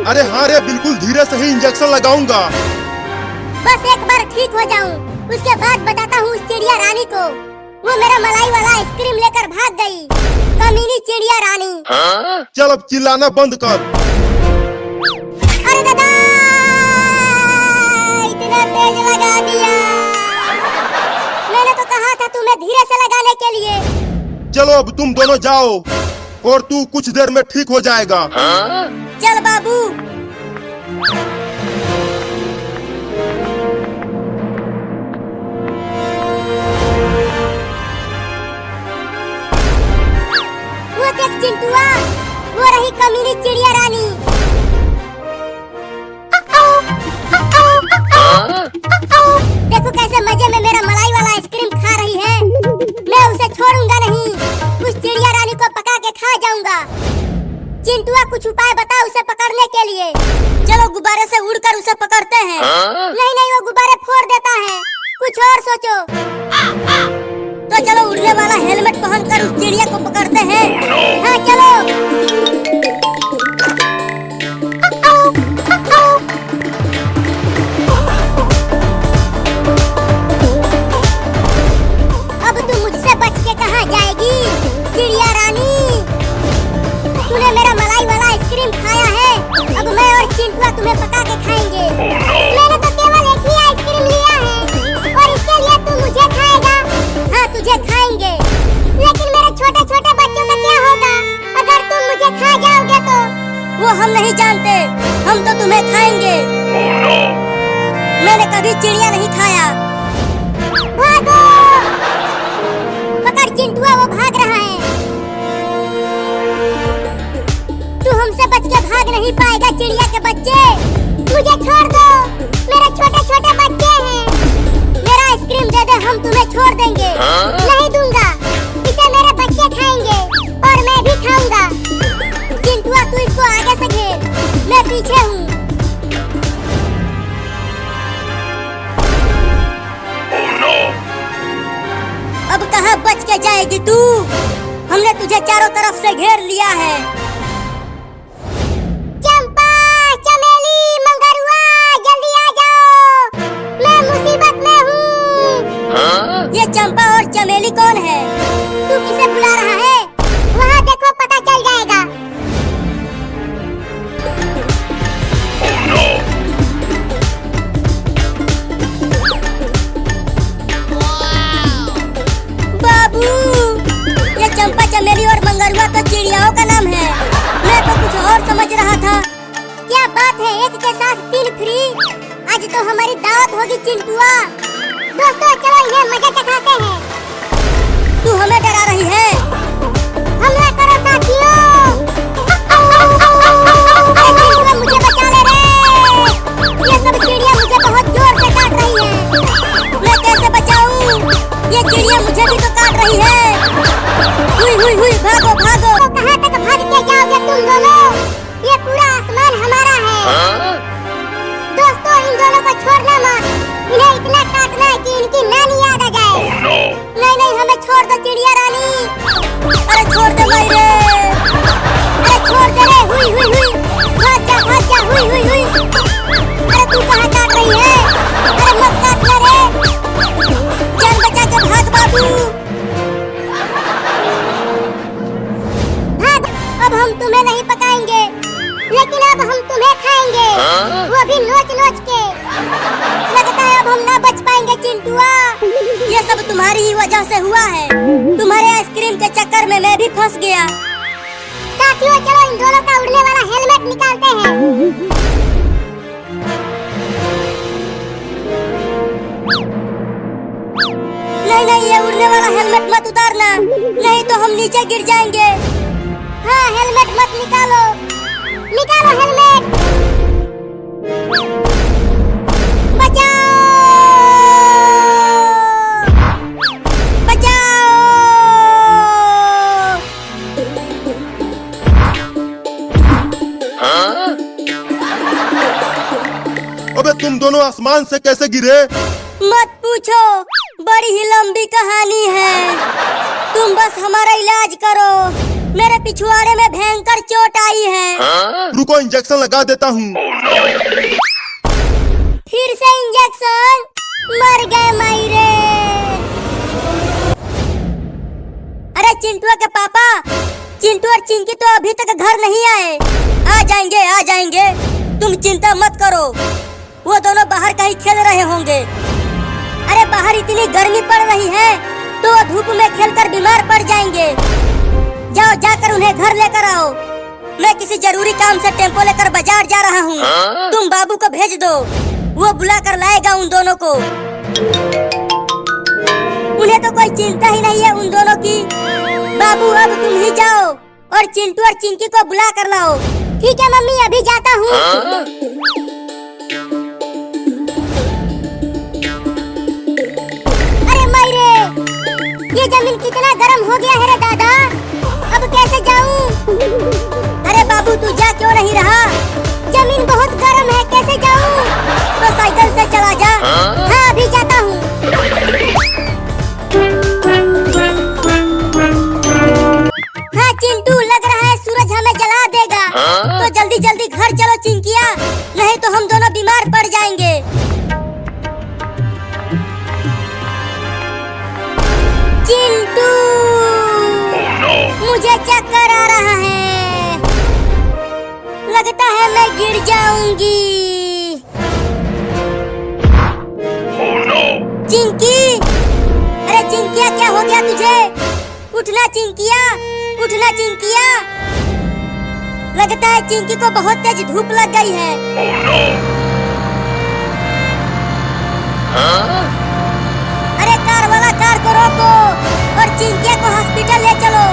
अरे हाँ रे, बिल्कुल धीरे से ही इंजेक्शन लगाऊंगा। बस एक बार ठीक हो जाऊं, उसके बाद बताता हूँ उस चिड़िया रानी को। वो मेरा मलाई वाला आइसक्रीम लेकर भाग गई, कमीनी चिड़िया रानी। चल अब चिल्लाना बंद कर। अरे दादा, इतना तेज लगा दिया। मैंने तो कहा था तुम्हें धीरे से लगाने के लिए। चलो अब तुम दोनों जाओ और तू कुछ देर में ठीक हो जाएगा। चल बाबू। वो देख चिंटुआ, वो रही कमीनी चिड़िया रानी। देखो कैसे मजे में मेरा मलाई वाला आइसक्रीम खा रही है। मैं उसे छोड़ूंगा नहीं, उस चिड़िया रानी को पका के खा जाऊंगा। चिंटुआ कुछ उपाय बता उसे पकड़ने के लिए। चलो गुब्बारे से उड़कर उसे पकड़ते हैं। नहीं नहीं, वो गुब्बारे फोड़ देता है, कुछ और सोचो। तो चलो उड़ने वाला हेलमेट पहनकर उस चिड़िया को पकड़ते हैं। हाँ चलो। अब तुम मुझसे बच के कहाँ जाएगी चिड़िया रानी? तूने मेरा मलाई वाला आइसक्रीम खाया है, अब मैं और चिंटुआ तुम्हें पका के खाएंगे। मैंने तो केवल एक ही आइसक्रीम लिया है और इसके लिए तू मुझे खाएगा? हाँ तुझे खाएंगे, लेकिन मेरे छोटे छोटे बच्चों का क्या होगा अगर तुम मुझे खा जाओगे तो? वो हम नहीं जानते, हम तो तुम्हें खाएंगे। मैंने कभी चिड़िया नहीं खाया। भागो! पकड़ चिंटुआ, वो भाग रहा है। तू हमसे बच के भाग नहीं पाएगा चिड़िया के बच्चे। मुझे छोड़ दो, मेरे छोटे छोटे बच्चे हैं। मेरा आइसक्रीम दे दे, हम तुम्हें छोड़ देंगे। नहीं दूंगा, इसे मेरे बच्चे खाएंगे और मैं भी खाऊंगा। चिंटुआ तू इसको आगे से घेर, मैं पीछे हूँ। अब कहाँ बच के जाएगी तू? हमने तुझे चारों तरफ से घेर लिया है। चंपा, चमेली, मंगरुआ, जल्दी आ जाओ, मैं मुसीबत में हूँ। ये चंपा और चमेली कौन है? तू किसे बुला रहा है? वहाँ देखो, पता चल जाएगा। बाबू, ये चंपा, चमेली और मंगरुआ तो चिड़ियाओं का नाम है। मैं तो कुछ और समझ रहा था। क्या बात है, एक के साथ 3 फ्री? आज तो हमारी दावत होगी चिंटुआ। दोस्तों चलो इन्हें मजा चखाते हैं। तू हमें डरा रही है? हमला करो साथियों! अरे चिंटुआ मुझे बचा ले रे! ये सब चिड़िया मुझे बहुत जोर से काट रही है। मैं कैसे बचाऊं? ये चिड़िया मुझे भी तो काट रही है। हुई हुई हुई, भागो भागो! तो कहाँ तक भाग के जाओगे तुम दोनों? ये पूरा आसमान हमारा है। दोस्तों इन दोनों को छोड़ना मत, इन्हें इतना काटना है कि इनकी नानी याद आ जाए। नहीं नहीं, हमें छोड़ दो चिड़िया रानी। अरे छोड़ दे मेरे, अरे छोड़ दे रे। हुई हुई हुई, भाग जा भाग जा। हुई हुई हुई, अरे तू कहाँ काट रही है? अरे मत काट ले रे, जान बचा के भाग बाबू। भाग, अब हम तुम्हें नहीं पकाएंगे, लेकिन अब हम तुम्हें खाएंगे। वो भी नोच नोच के। लगता है अब हम ना बच पाएंगे चिंटुआ। ये सब तुम्हारी ही वजह से हुआ है। तुम्हारे आइसक्रीम के चक्कर में मैं भी फंस गया। साथियों चलो इन दोनों का उड़ने वाला हेलमेट निकालते हैं। नहीं नहीं, ये उड़ने वाला हेलमेट मत उतारना, नहीं तो हम नीचे गिर जाएंगे। हाँ हेलमेट मत निकालो, निकालो हेलमेट। बचाओ बचाओ! अबे तुम दोनों आसमान से कैसे गिरे? मत पूछो, बड़ी ही लंबी कहानी है। तुम बस हमारा इलाज करो। मेरे पिछवाड़े में भयंकर चोट आई है। रुको इंजेक्शन लगा देता हूँ। फिर से इंजेक्शन, मर गए मायरे। अरे चिंटू के पापा, चिंटू और चिंकी तो अभी तक घर नहीं आए। आ जाएंगे आ जाएंगे, तुम चिंता मत करो। वो दोनों बाहर कहीं खेल रहे होंगे। अरे बाहर इतनी गर्मी पड़ रही है तो वो धूप में खेलकर बीमार पड़ जाएंगे। जाओ जाकर उन्हें घर लेकर आओ। मैं किसी जरूरी काम से टेम्पो लेकर बाजार जा रहा हूँ। तुम बाबू को भेज दो, वो बुला कर लाएगा उन दोनों को। उन्हें तो कोई चिंता ही नहीं है उन दोनों की। बाबू अब तुम ही जाओ और चिंटू और चिंकी को बुला कर लाओ। ठीक है मम्मी, अभी जाता हूँ। अरे मायरे, ये जमीन कितना गर्म हो गया है रे दादा, अब कैसे जाऊँ? अरे बाबू तू जा क्यों नहीं रहा? जमीन बहुत गर्म है, कैसे जाऊँ? तो साइकिल से चला जा। हाँ अभी जाता हूँ। हाँ चिंटू, लग रहा है सूरज हमें जला देगा। तो जल्दी जल्दी घर चलो चिंकिया, नहीं तो हम दोनों बीमार पड़ जाएंगे। चिंटू, मुझे चक्कर आ रहा है, लगता है मैं गिर जाऊंगी। चिंकी, अरे चिंकिया क्या हो गया तुझे? उठना चिंकिया, उठना चिंकिया। लगता है चिंकी को बहुत तेज धूप लग गई है। अरे कार वाला, कार को रोको और चिंकिया को हॉस्पिटल ले चलो।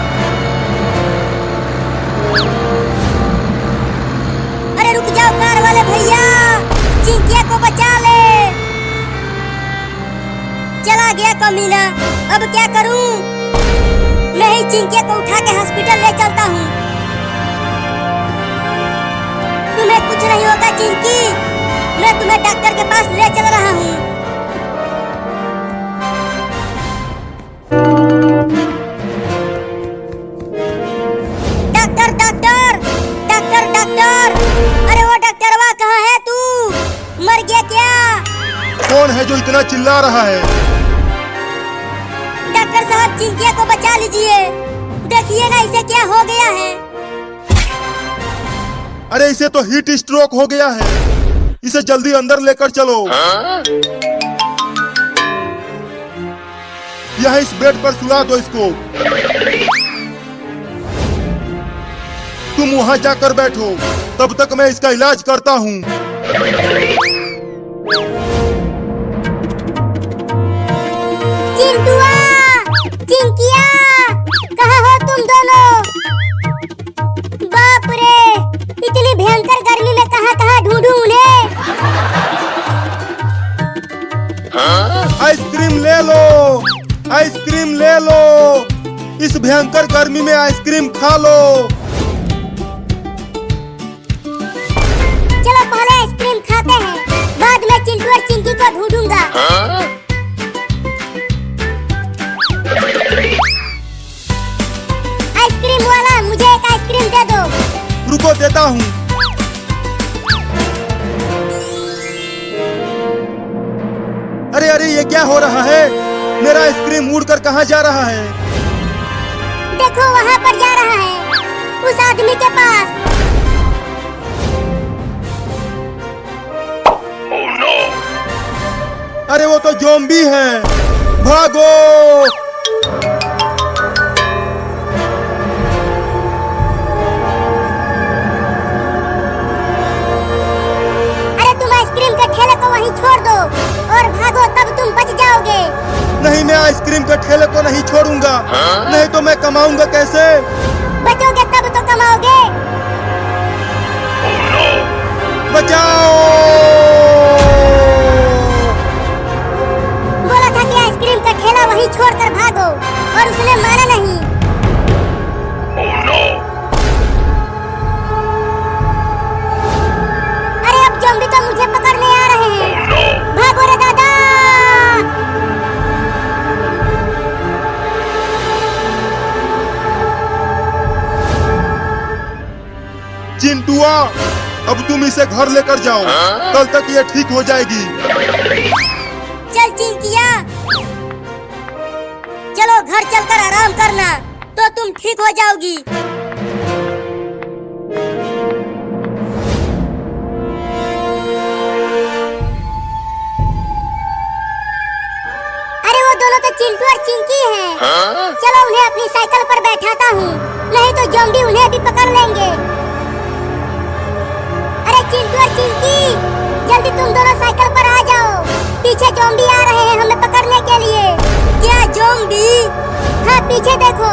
अरे रुक जाओ कार वाले भैया, चिंकिया को बचा ले। चला गया कमीना, अब क्या करूं? मैं ही चिंकिया को उठा के हॉस्पिटल ले चलता हूँ। तुम्हें कुछ नहीं होगा चिंकी, मैं तुम्हें डॉक्टर के पास ले चल रहा हूँ। डॉक्टर डॉक्टर डॉक्टर डॉक्टर, अरे वो डॉक्टरवा कहाँ है तू? मर गया क्या? कौन है जो इतना चिल्ला रहा है? डॉक्टर साहब चिंकिया को बचा लीजिए, देखिए ना इसे क्या हो गया है। अरे इसे तो हीट स्ट्रोक हो गया है, इसे जल्दी अंदर लेकर चलो। यहाँ इस बेड पर सुला दो इसको। तुम वहाँ जाकर बैठो, तब तक मैं इसका इलाज करता हूँ। चिंटुआ, चिंकिया, कहाँ हो तुम दोनों? बाप रे, इतनी भयंकर गर्मी में कहाँ ढूंढूं उन्हें? आइसक्रीम ले लो, आइसक्रीम ले लो, इस भयंकर गर्मी में आइसक्रीम खा लो। चलो पहले आइसक्रीम खाते हैं, बाद में चिंटू और चिंकी को ढूंढूंगा। आइसक्रीम वाला, मुझे एक आइसक्रीम दे दो। रुको देता हूँ। अरे अरे ये क्या हो रहा है? मेरा आइसक्रीम उड़कर कहाँ जा रहा है? देखो वहाँ पर जा रहा है, उस आदमी के पास। अरे वो तो ज़ॉम्बी है, भागो! अरे तुम आइसक्रीम के ठेले को वहीं छोड़ दो और भागो, तब तुम बच जाओगे। नहीं, मैं आइसक्रीम के ठेले को नहीं छोड़ूंगा। नहीं तो मैं कमाऊंगा कैसे? बचोगे तब तो कमाओगे। बचाओ! बोला था कि आइसक्रीम का ठेला वहीं छोड़कर भागो, और उसने माना नहीं। अरे अब ज़ॉम्बी तो मुझे पकड़ने आ रहे हैं। भागो रे दादा! अब तुम इसे घर लेकर जाओ, कल तक ये ठीक हो जाएगी। चल चिंकिया, चलो घर चलकर आराम करना, तो तुम ठीक हो जाओगी। अरे वो दोनों तो चिंटू और चिंकी हैं। चलो उन्हें अपनी साइकिल पर बैठाता हूँ, नहीं तो ज़ॉम्बी उन्हें भी पकड़ लेंगे। अरे चिंटू और चिंकी, जल्दी तुम दोनों साइकिल पर आ जाओ, पीछे ज़ॉम्बी आ रहे हैं हमें पकड़ने के लिए। क्या ज़ॉम्बी? हाँ पीछे देखो।